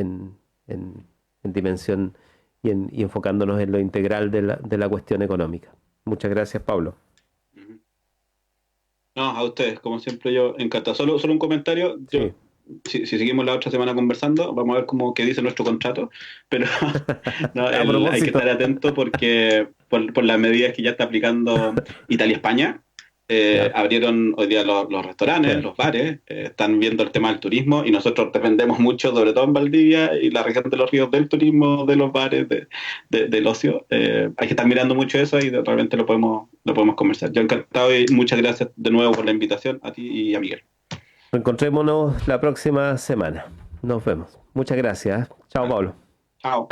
en dimensión y enfocándonos en lo integral de la cuestión económica. Muchas gracias, Pablo. No, a ustedes, como siempre yo, encantado. Solo un comentario. Sí. Si seguimos la otra semana conversando, vamos a ver qué dice nuestro contrato, pero no, A hay que propósito. estar atento porque por las medidas que ya está aplicando Italia y España, Ya, abrieron hoy día los restaurantes, claro. los bares, están viendo el tema del turismo y nosotros dependemos mucho, sobre todo en Valdivia y la región de los ríos, del turismo, de los bares, del ocio. Hay que estar mirando mucho eso y realmente lo podemos conversar. Yo encantado y muchas gracias de nuevo por la invitación a ti y a Miguel. Encontrémonos la próxima semana. Nos vemos. Muchas gracias. Chao, Vale. Pablo. Chao.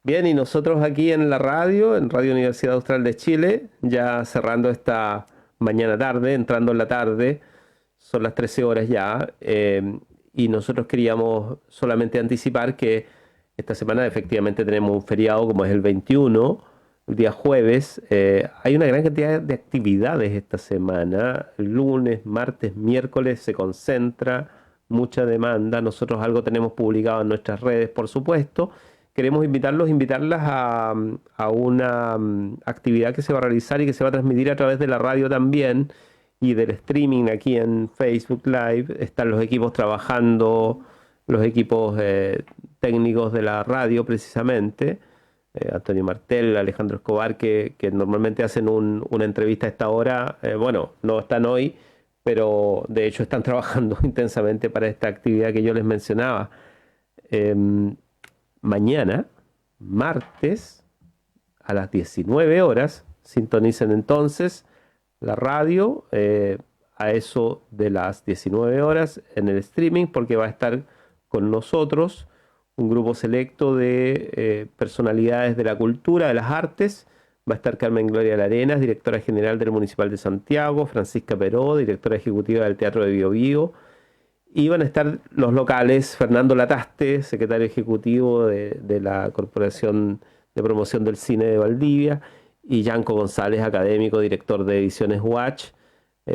Bien, y nosotros aquí en la radio, en Radio Universidad Austral de Chile, ya cerrando esta mañana tarde, entrando en la tarde, son las 13 horas ya, y nosotros queríamos solamente anticipar que esta semana efectivamente tenemos un feriado como es el 21, el día jueves. Hay una gran cantidad de actividades esta semana, lunes, martes, miércoles se concentra mucha demanda. Nosotros algo tenemos publicado en nuestras redes, por supuesto. Queremos invitarlas a una actividad que se va a realizar y que se va a transmitir a través de la radio también y del streaming aquí en Facebook Live. Están los equipos trabajando, los equipos técnicos de la radio precisamente. Antonio Martel, Alejandro Escobar, que normalmente hacen una entrevista a esta hora. Bueno, no están hoy, pero de hecho están trabajando intensamente para esta actividad que yo les mencionaba. Em, Mañana, martes, a las 19 horas, sintonicen entonces la radio a eso de las 19 horas en el streaming, porque va a estar con nosotros un grupo selecto de personalidades de la cultura, de las artes. Va a estar Carmen Gloria Larenas, directora general del Municipal de Santiago, Francisca Peró, directora ejecutiva del Teatro de Bio Bio, y van a estar los locales, Fernando Lataste, secretario ejecutivo de la Corporación de Promoción del Cine de Valdivia, y Yanko González, académico, director de Ediciones Watch.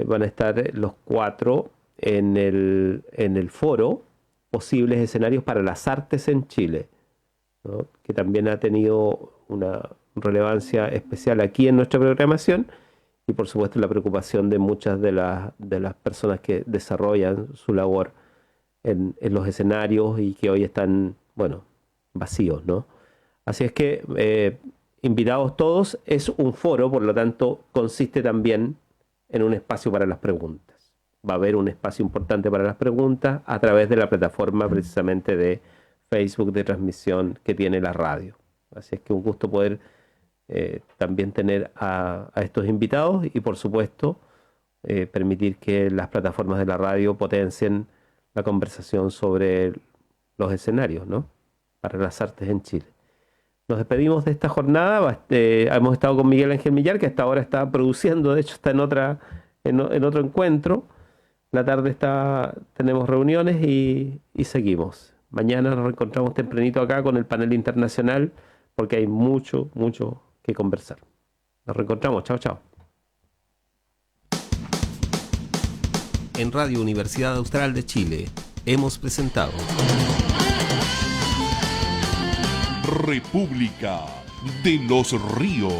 Van a estar los cuatro en el foro posibles escenarios para las artes en Chile, ¿no? Que también ha tenido una relevancia especial aquí en nuestra programación y por supuesto la preocupación de muchas de las personas que desarrollan su labor en los escenarios y que hoy están, bueno, vacíos, ¿no? Así es que invitados todos, es un foro, por lo tanto consiste también en un espacio para las preguntas. Va a haber un espacio importante para las preguntas a través de la plataforma precisamente de Facebook de transmisión que tiene la radio. Así es que un gusto poder también tener a estos invitados y por supuesto permitir que las plataformas de la radio potencien la conversación sobre los escenarios, ¿no? Para las artes en Chile. Nos despedimos de esta jornada. Hemos estado con Miguel Ángel Millar, que hasta ahora está produciendo, de hecho está en otro encuentro. La tarde tenemos reuniones y seguimos. Mañana nos reencontramos tempranito acá con el panel internacional porque hay mucho que conversar. Nos reencontramos. Chao, chao. En Radio Universidad Austral de Chile hemos presentado República de los Ríos.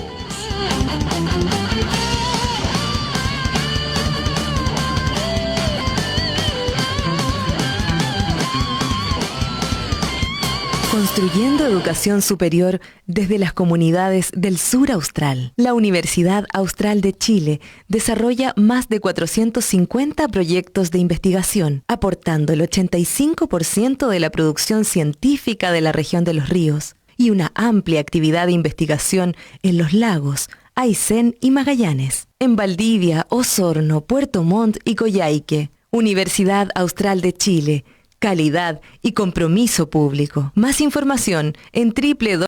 Construyendo educación superior desde las comunidades del sur austral. La Universidad Austral de Chile desarrolla más de 450 proyectos de investigación, aportando el 85% de la producción científica de la región de los ríos y una amplia actividad de investigación en los lagos, Aysén y Magallanes. En Valdivia, Osorno, Puerto Montt y Coyhaique. Universidad Austral de Chile. Calidad y compromiso público. Más información en www